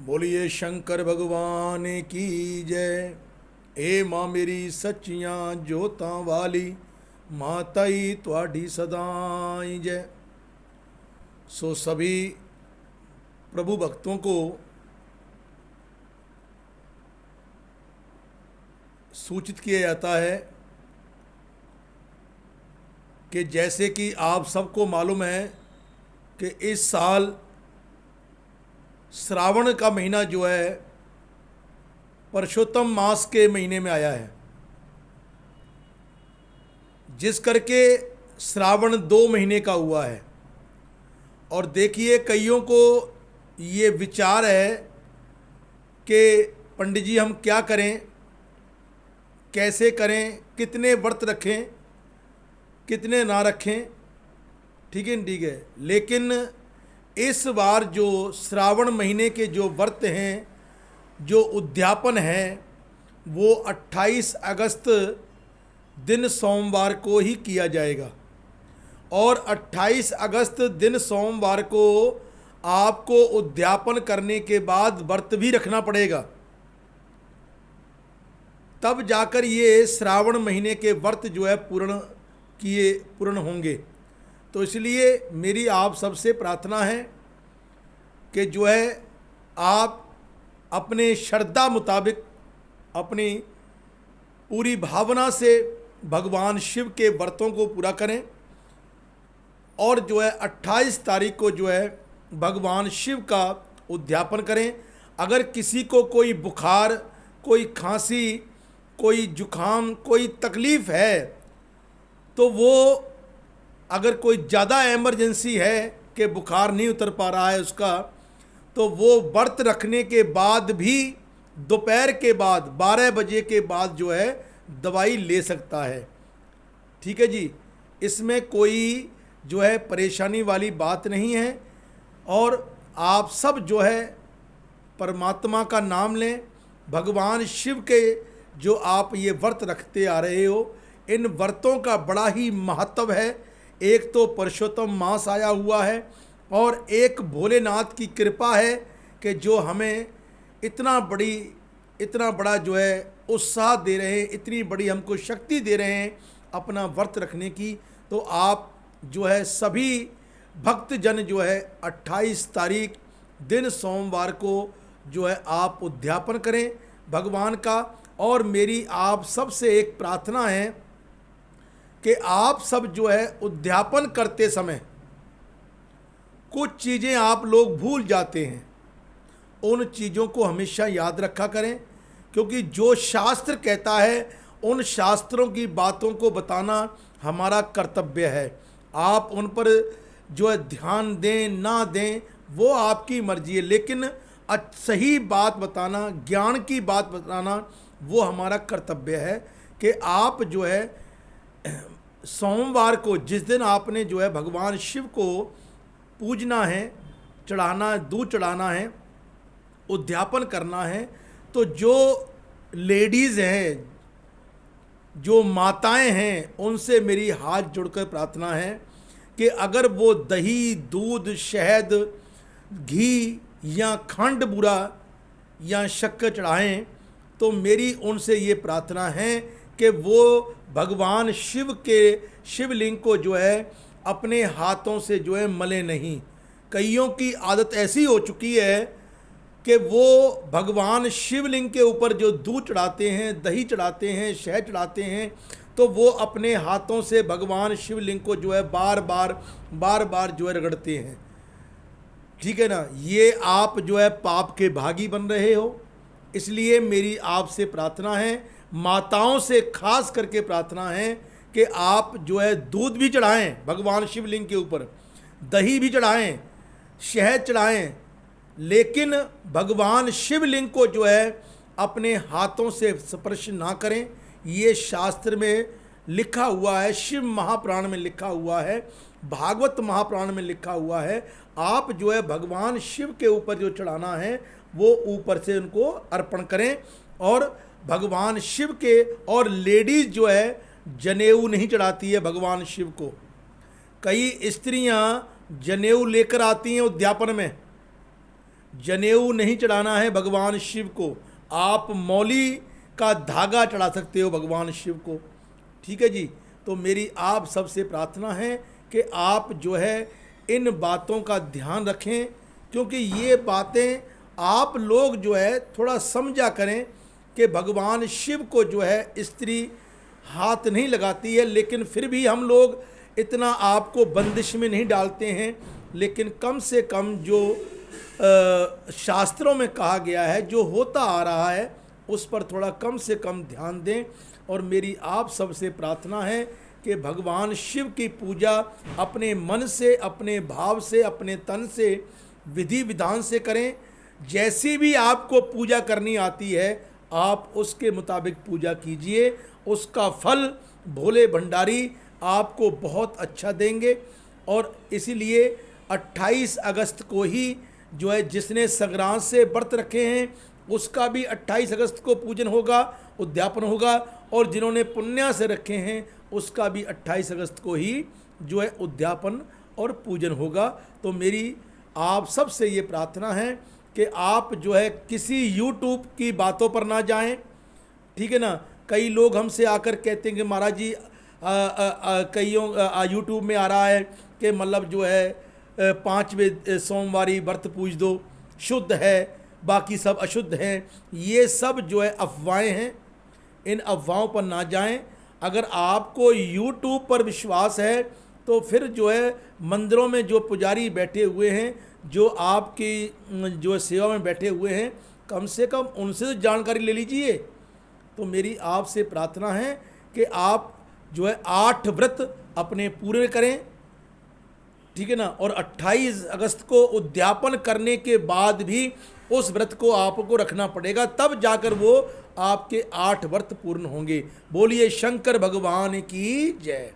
बोलिए शंकर भगवान की जय। ए माँ मेरी सच्चियाँ जोतां वाली, माता ही ਤੁਹਾਡੀ सदाई जय। सो सभी प्रभु भक्तों को सूचित किया जाता है कि जैसे कि आप सबको मालूम है कि इस साल श्रावण का महीना जो है पुरुषोत्तम मास के महीने में आया है, जिस करके श्रावण 2 महीने का हुआ है। और देखिए कईयों को ये विचार है कि पंडित जी हम क्या करें, कैसे करें, कितने व्रत रखें, कितने ना रखें। ठीक है, ठीक है। लेकिन इस बार जो श्रावण महीने के जो व्रत हैं, जो उद्यापन है, वो 28 अगस्त दिन सोमवार को ही किया जाएगा। और 28 अगस्त दिन सोमवार को आपको उद्यापन करने के बाद व्रत भी रखना पड़ेगा, तब जाकर ये श्रावण महीने के व्रत जो है पूर्ण होंगे। तो इसलिए मेरी आप सबसे प्रार्थना है कि जो है आप अपने श्रद्धा मुताबिक अपनी पूरी भावना से भगवान शिव के व्रतों को पूरा करें। और जो है 28 तारीख को जो है भगवान शिव का उद्यापन करें। अगर किसी को कोई बुखार, कोई खांसी, कोई जुखाम, कोई तकलीफ़ है, तो वो अगर कोई ज़्यादा इमरजेंसी है कि बुखार नहीं उतर पा रहा है उसका, तो वो व्रत रखने के बाद भी दोपहर के बाद 12 बजे के बाद जो है दवाई ले सकता है। ठीक है जी, इसमें कोई जो है परेशानी वाली बात नहीं है। और आप सब जो है परमात्मा का नाम लें। भगवान शिव के जो आप ये व्रत रखते आ रहे हो, इन व्रतों का बड़ा ही महत्व है। एक तो पुरुषोत्तम मास आया हुआ है, और एक भोलेनाथ की कृपा है कि जो हमें इतना बड़ा जो है उत्साह दे रहे हैं, इतनी बड़ी हमको शक्ति दे रहे हैं अपना व्रत रखने की। तो आप जो है सभी भक्तजन जो है 28 तारीख दिन सोमवार को जो है आप उद्यापन करें भगवान का। और मेरी आप सबसे एक प्रार्थना है कि आप सब जो है उद्यापन करते समय कुछ चीज़ें आप लोग भूल जाते हैं, उन चीज़ों को हमेशा याद रखा करें, क्योंकि जो शास्त्र कहता है उन शास्त्रों की बातों को बताना हमारा कर्तव्य है। आप उन पर जो है ध्यान दें ना दें वो आपकी मर्जी है, लेकिन सही बात बताना, ज्ञान की बात बताना वो हमारा कर्तव्य है। कि आप जो है सोमवार को, जिस दिन आपने जो है भगवान शिव को पूजना है, चढ़ाना, दूध चढ़ाना है, उद्यापन करना है, तो जो लेडीज़ हैं, जो माताएं हैं, उनसे मेरी हाथ जोड़कर प्रार्थना है कि अगर वो दही, दूध, शहद, घी या खंड बूरा या शक्कर चढ़ाएं, तो मेरी उनसे ये प्रार्थना है कि वो भगवान शिव के शिवलिंग को जो है अपने हाथों से जो है मले नहीं। कईयों की आदत ऐसी हो चुकी है कि वो भगवान शिवलिंग के ऊपर जो दूध चढ़ाते हैं, दही चढ़ाते हैं, शहद चढ़ाते हैं, तो वो अपने हाथों से भगवान शिवलिंग को जो है बार बार जो है रगड़ते हैं। ठीक है ना, ये आप जो है पाप के भागी बन रहे हो। इसलिए मेरी आपसे प्रार्थना है, माताओं से खास करके प्रार्थना है कि आप जो है दूध भी चढ़ाएं भगवान शिवलिंग के ऊपर, दही भी चढ़ाएं, शहद चढ़ाएं, लेकिन भगवान शिवलिंग को जो है अपने हाथों से स्पर्श ना करें। ये शास्त्र में लिखा हुआ है, शिव महापुराण में लिखा हुआ है, भागवत महापुराण में लिखा हुआ है। आप जो है भगवान शिव के ऊपर जो चढ़ाना है वो ऊपर से उनको अर्पण करें। और भगवान शिव के, और लेडीज़ जो है जनेऊ नहीं चढ़ाती है भगवान शिव को। कई स्त्रियां जनेऊ लेकर आती हैं उद्यापन में, जनेऊ नहीं चढ़ाना है भगवान शिव को, आप मौली का धागा चढ़ा सकते हो भगवान शिव को। ठीक है जी। तो मेरी आप सबसे प्रार्थना है कि आप जो है इन बातों का ध्यान रखें, क्योंकि ये बातें आप लोग जो है थोड़ा समझा करें कि भगवान शिव को जो है स्त्री हाथ नहीं लगाती है, लेकिन फिर भी हम लोग इतना आपको बंदिश में नहीं डालते हैं। लेकिन कम से कम जो शास्त्रों में कहा गया है, जो होता आ रहा है, उस पर थोड़ा कम से कम ध्यान दें। और मेरी आप सबसे प्रार्थना है कि भगवान शिव की पूजा अपने मन से, अपने भाव से, अपने तन से, विधि विधान से करें। जैसी भी आपको पूजा करनी आती है आप उसके मुताबिक पूजा कीजिए, उसका फल भोले भंडारी आपको बहुत अच्छा देंगे। और इसीलिए 28 अगस्त को ही जो है जिसने संक्रांत से व्रत रखे हैं उसका भी 28 अगस्त को पूजन होगा, उद्यापन होगा, और जिन्होंने पुण्या से रखे हैं उसका भी 28 अगस्त को ही जो है उद्यापन और पूजन होगा। तो मेरी आप सबसे ये प्रार्थना है कि आप जो है किसी यूट्यूब की बातों पर ना जाएं। ठीक है ना। कई लोग हमसे आकर कहते हैं कि महाराज जी कईयों यूट्यूब में आ रहा है कि मतलब जो है 5वें सोमवारी व्रत पूज दो, शुद्ध है, बाकी सब अशुद्ध हैं। ये सब जो है अफवाहें हैं, इन अफवाहों पर ना जाएं। अगर आपको यूट्यूब पर विश्वास है तो फिर जो है मंदिरों में जो पुजारी बैठे हुए हैं, जो आपकी जो सेवा में बैठे हुए हैं, कम से कम उनसे जानकारी ले लीजिए। तो मेरी आपसे प्रार्थना है कि आप जो है 8 व्रत अपने पूरे करें। ठीक है ना। और 28 अगस्त को उद्यापन करने के बाद भी उस व्रत को आपको रखना पड़ेगा, तब जाकर वो आपके 8 व्रत पूर्ण होंगे। बोलिए शंकर भगवान की जय।